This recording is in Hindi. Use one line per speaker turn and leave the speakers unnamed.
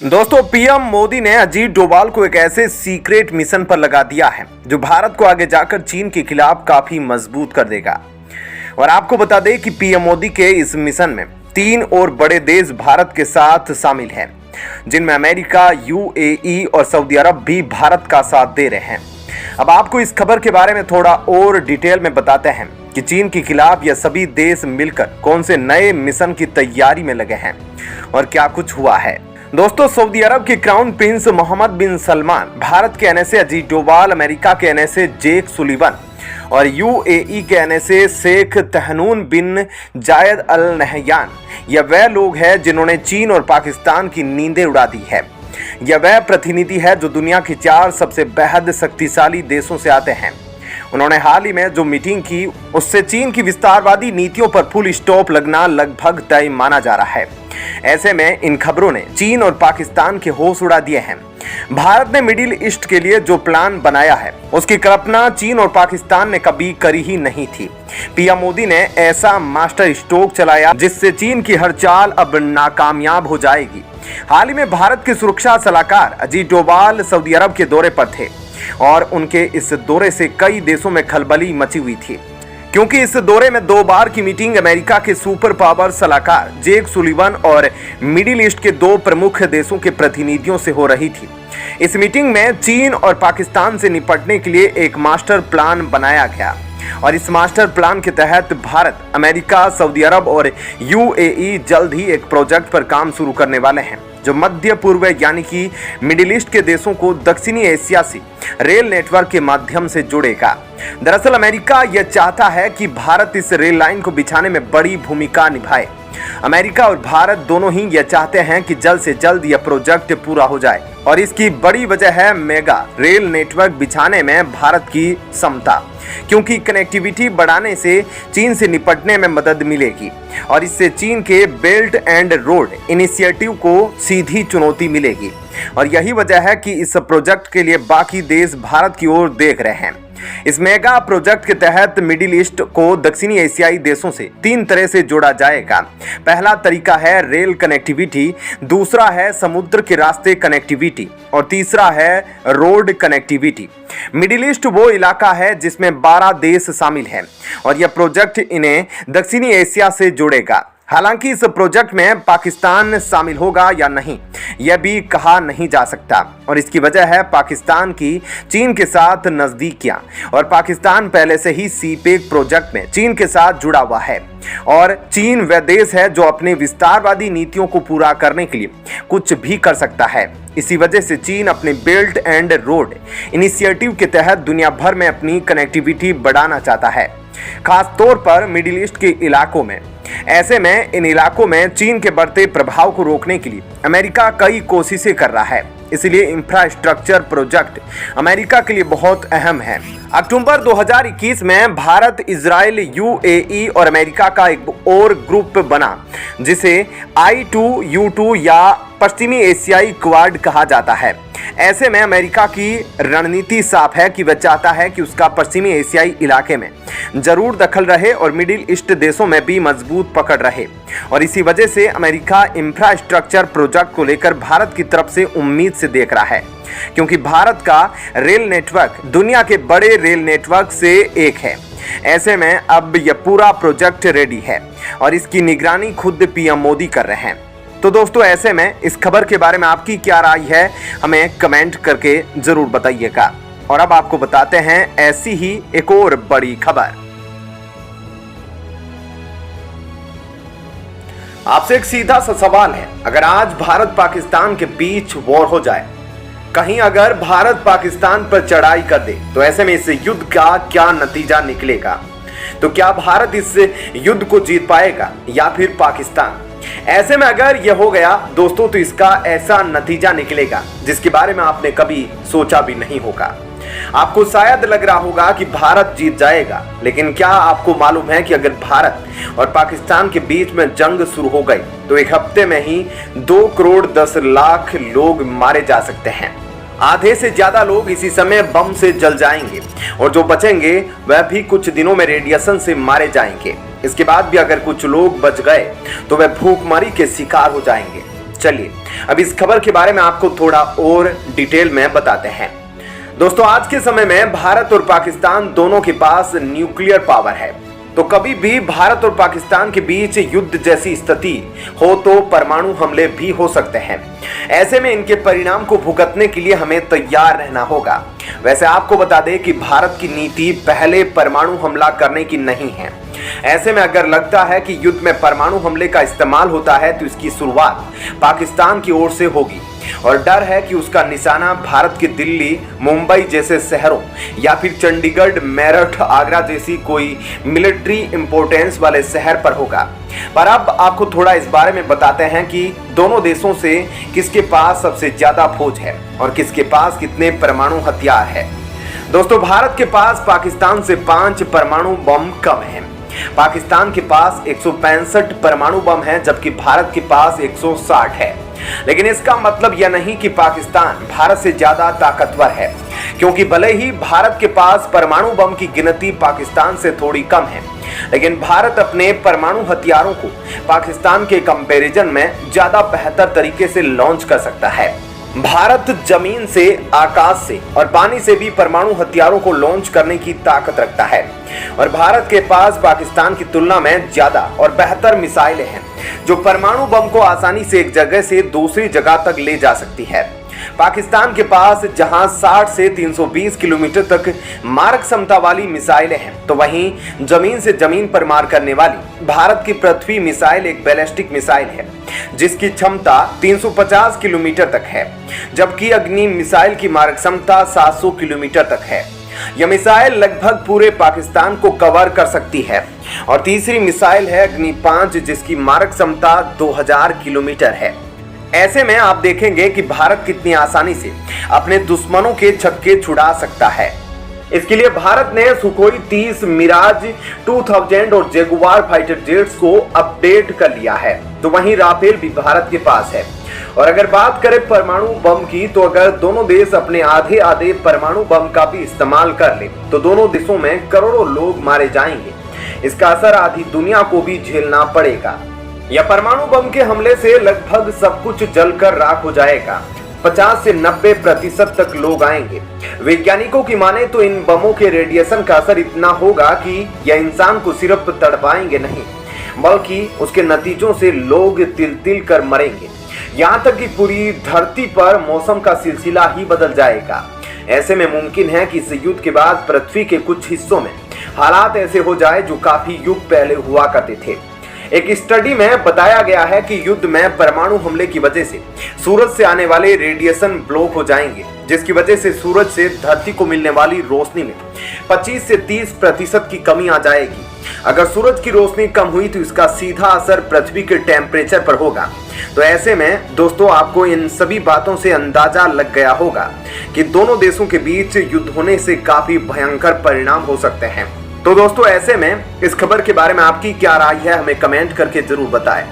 दोस्तों, पीएम मोदी ने अजीत डोभाल को एक ऐसे सीक्रेट मिशन पर लगा दिया है जो भारत को आगे जाकर चीन के खिलाफ काफी मजबूत कर देगा। और आपको बता दें कि पीएम मोदी के इस मिशन में 3 और बड़े देश भारत के साथ शामिल हैं, जिनमें अमेरिका, यूएई और सऊदी अरब भी भारत का साथ दे रहे हैं। अब आपको इस खबर के बारे में थोड़ा और डिटेल में बताते हैं कि चीन के खिलाफ यह सभी देश मिलकर कौन से नए मिशन की तैयारी में लगे हैं और क्या कुछ हुआ है। दोस्तों, सऊदी अरब के क्राउन प्रिंस मोहम्मद बिन सलमान, भारत के एनएसए अजीत डोभाल, अमेरिका के एनएसए जेक सुलिवन और यूएई के एनएसए शेख तहनून बिन जायद अल नहयान, यह वह लोग हैं जिन्होंने चीन और पाकिस्तान की नींदें उड़ा दी है। यह वह प्रतिनिधि है जो दुनिया के 4 सबसे बेहद शक्तिशाली देशों से आते हैं। उन्होंने हाल ही में जो मीटिंग की, उससे चीन की विस्तारवादी नीतियों पर फुल स्टॉप लगना लगभग तय माना जा रहा है। ऐसे में इन खबरों ने चीन और पाकिस्तान के होश उड़ा दिए हैं। भारत ने मिडिल ईस्ट के लिए जो प्लान बनाया है, उसकी कल्पना चीन और पाकिस्तान ने कभी करी ही नहीं थी। पीएम मोदी ने ऐसा मास्टर स्ट्रोक चलाया जिससे चीन की हर चाल अब नाकामयाब हो जाएगी। हाल ही में भारत के सुरक्षा सलाहकार अजीत डोभाल सऊदी अरब के दौरे पर थे और उनके इस दौरे से कई देशों में खलबली मची हुई थी, क्योंकि इस दौरे में 2 बार की मीटिंग अमेरिका के सुपर पावर सलाहकार जेक सुलिवन और मिडिल ईस्ट के 2 प्रमुख देशों के प्रतिनिधियों से हो रही थी। इस मीटिंग में चीन और पाकिस्तान से निपटने के लिए एक मास्टर प्लान बनाया गया और इस मास्टर प्लान के तहत भारत, अमेरिका, सऊदी अरब और यूएई जल्द ही एक प्रोजेक्ट पर काम शुरू करने वाले हैं जो मध्य पूर्व यानी कि मिडिल ईस्ट के देशों को दक्षिणी एशिया से रेल नेटवर्क के माध्यम से जोड़ेगा। दरअसल अमेरिका यह चाहता है कि भारत इस रेल लाइन को बिछाने में बड़ी भूमिका निभाए। अमेरिका और भारत दोनों ही यह चाहते हैं कि जल्द से जल्द यह प्रोजेक्ट पूरा हो जाए और इसकी बड़ी वजह है मेगा रेल नेटवर्क बिछाने में भारत की क्षमता, क्योंकि कनेक्टिविटी बढ़ाने से चीन से निपटने में मदद मिलेगी और इससे चीन के बेल्ट एंड रोड इनिशिएटिव को सीधी चुनौती मिलेगी। और यही वजह है कि इस प्रोजेक्ट के लिए बाकी देश भारत की ओर देख रहे हैं। इस मेगा प्रोजेक्ट के तहत मिडिल ईस्ट को दक्षिणी एशियाई देशों से 3 तरह से जोड़ा जाएगा। पहला तरीका है रेल कनेक्टिविटी, दूसरा है समुद्र के रास्ते कनेक्टिविटी और तीसरा है रोड कनेक्टिविटी। मिडिल ईस्ट वो इलाका है जिसमें 12 देश शामिल हैं और यह प्रोजेक्ट इन्हें दक्षिणी एशिया से जोड़ेगा। हालांकि इस प्रोजेक्ट में पाकिस्तान शामिल होगा या नहीं, यह भी कहा नहीं जा सकता और इसकी वजह है पाकिस्तान की चीन के साथ नजदीकियां और पाकिस्तान पहले से ही सीपेक प्रोजेक्ट में चीन के साथ जुड़ा हुआ है और चीन वह देश है जो अपने विस्तारवादी नीतियों को पूरा करने के लिए कुछ भी कर सकता है। इसी वजह से चीन अपने बेल्ट एंड रोड इनिशिएटिव के तहत दुनिया भर में अपनी कनेक्टिविटी बढ़ाना चाहता है, खास तौर पर मिडिल ईस्ट के इलाकों में। ऐसे में इन इलाकों में चीन के बढ़ते प्रभाव को रोकने के लिए अमेरिका कई कोशिशें कर रहा है, इसलिए इंफ्रास्ट्रक्चर प्रोजेक्ट अमेरिका के लिए बहुत अहम है। अक्टूबर 2021 में भारत, इजराइल, यूएई और अमेरिका का एक और ग्रुप बना जिसे I2U2 या पश्चिमी एशियाई क्वाड कहा जाता है। ऐसे में अमेरिका की रणनीति साफ है कि वह चाहता है कि उसका पश्चिमी एशियाई इलाके में जरूर दखल रहे और मिडिल ईस्ट देशों में भी मजबूत पकड़ रहे और इसी वजह से अमेरिका इंफ्रास्ट्रक्चर प्रोजेक्ट को लेकर भारत की तरफ से उम्मीद से देख रहा है, क्योंकि भारत का रेल नेटवर्क दुनिया के बड़े रेल नेटवर्क से एक है। ऐसे में अब यह पूरा प्रोजेक्ट रेडी है और इसकी निगरानी खुद पीएम मोदी कर रहे हैं। तो दोस्तों, ऐसे में इस खबर के बारे में आपकी क्या राय है, हमें कमेंट करके जरूर बताइएगा। और अब आपको बताते हैं ऐसी ही एक और बड़ी खबर। आपसे एक सीधा सा सवाल है, अगर आज भारत पाकिस्तान के बीच वॉर हो जाए, कहीं अगर भारत पाकिस्तान पर चढ़ाई कर दे, तो ऐसे में इस युद्ध का क्या नतीजा निकलेगा? तो क्या भारत इस युद्ध को जीत पाएगा या फिर पाकिस्तान? ऐसे में अगर यह हो गया दोस्तों, तो इसका ऐसा नतीजा निकलेगा जिसके बारे में आपने कभी सोचा भी नहीं होगा। आपको शायद लग रहा होगा कि भारत जीत जाएगा, लेकिन क्या आपको मालूम है कि अगर भारत और पाकिस्तान के बीच में जंग शुरू हो गई तो एक हफ्ते में ही 2 करोड़ 10 लाख लोग मारे जा सकते हैं। आधे से ज्यादा लोग इसी समय बम से जल जाएंगे और जो बचेंगे वह भी कुछ दिनों में रेडिएशन से मारे जाएंगे। इसके बाद भी अगर कुछ लोग बच गए तो वह भूखमरी के शिकार हो जाएंगे। चलिए अब इस खबर के बारे में आपको थोड़ा और डिटेल में बताते हैं। दोस्तों, आज के समय में भारत और पाकिस्तान दोनों के पास न्यूक्लियर पावर है, तो कभी भी भारत और पाकिस्तान के बीच युद्ध जैसी स्थिति हो तो परमाणु हमले भी हो सकते हैं। ऐसे में इनके परिणाम को भुगतने के लिए हमें तैयार रहना होगा। वैसे आपको बता दें कि भारत की नीति पहले परमाणु हमला करने की नहीं है। ऐसे में अगर लगता है कि युद्ध में परमाणु हमले का इस्तेमाल होता है तो इसकी शुरुआत पाकिस्तान की ओर से होगी और डर है कि उसका निशाना भारत के दिल्ली, मुंबई जैसे शहरों या फिर चंडीगढ़, मेरठ, आगरा जैसी कोई मिलिट्री इंपोर्टेंस वाले शहर पर होगा। पर अब आपको थोड़ा इस बारे में बताते हैं कि दोनों देशों से किसके पास सबसे ज्यादा फौज है और किसके पास कितने परमाणु हथियार है। दोस्तों, भारत के पास पाकिस्तान से 5 परमाणु बम कम है। पाकिस्तान के पास 165 परमाणु बम है जबकि भारत के पास 160 है। लेकिन इसका मतलब यह नहीं कि पाकिस्तान भारत से ज्यादा ताकतवर है, क्योंकि भले ही भारत के पास परमाणु बम की गिनती पाकिस्तान से थोड़ी कम है, लेकिन भारत अपने परमाणु हथियारों को पाकिस्तान के कंपैरिजन में ज्यादा बेहतर तरीके से लॉन्च कर सकता है। भारत जमीन से, आकाश से और पानी से भी परमाणु हथियारों को लॉन्च करने की ताकत रखता है और भारत के पास पाकिस्तान की तुलना में ज्यादा और बेहतर मिसाइलें हैं जो परमाणु बम को आसानी से एक जगह से दूसरी जगह तक ले जा सकती है। पाकिस्तान के पास जहां 60 से 320 किलोमीटर तक मारक क्षमता वाली मिसाइलें हैं, तो वहीं जमीन से जमीन पर मार करने वाली भारत की पृथ्वी मिसाइल एक बैलिस्टिक मिसाइल है जिसकी क्षमता 350 किलोमीटर तक है, जबकि अग्नि मिसाइल की मारक क्षमता 700 किलोमीटर तक है। यह मिसाइल लगभग पूरे पाकिस्तान को कवर कर सकती है। और तीसरी मिसाइल है अग्नि 5 जिसकी मारक क्षमता 2000 किलोमीटर है। ऐसे में आप देखेंगे कि भारत कितनी आसानी से अपने दुश्मनों के छक्के छुड़ा सकता है। इसके लिए भारत ने सुखोई 30, मिराज 2000 और जगुआर फाइटर जेट्स को अपडेट कर लिया है, तो वहीं राफेल भी भारत के पास है। और अगर बात करें परमाणु बम की, तो अगर दोनों देश अपने आधे परमाणु बम का भी इस्तेमाल कर ले तो दोनों देशों में करोड़ों लोग मारे जाएंगे। इसका असर आधी दुनिया को भी झेलना पड़ेगा। या परमाणु बम के हमले से लगभग सब कुछ जलकर राख हो जाएगा। 50 से 90% तक लोग आएंगे। वैज्ञानिकों की माने तो इन बमों के रेडिएशन का असर इतना होगा कि यह इंसान को सिर्फ तड़पाएंगे नहीं, बल्कि उसके नतीजों से लोग तिल तिल कर मरेंगे। यहाँ तक कि पूरी धरती पर मौसम का सिलसिला ही बदल जाएगा। ऐसे में मुमकिन है कि इस युद्ध के बाद पृथ्वी के कुछ हिस्सों में हालात ऐसे हो जाए जो काफी युग पहले हुआ करते थे। एक स्टडी में बताया गया है कि युद्ध में परमाणु हमले की वजह से सूरज से आने वाले रेडिएशन ब्लॉक हो जाएंगे, जिसकी वजह से सूरज से धरती को मिलने वाली रोशनी में 25 से 30% की कमी आ जाएगी। अगर सूरज की रोशनी कम हुई तो इसका सीधा असर पृथ्वी के टेम्परेचर पर होगा। तो ऐसे में दोस्तों, आपको इन सभी बातों से अंदाजा लग गया होगा कि दोनों देशों के बीच युद्ध होने से काफी भयंकर परिणाम हो सकते हैं। तो दोस्तों, ऐसे में इस खबर के बारे में आपकी क्या राय है, हमें कमेंट करके जरूर बताएं।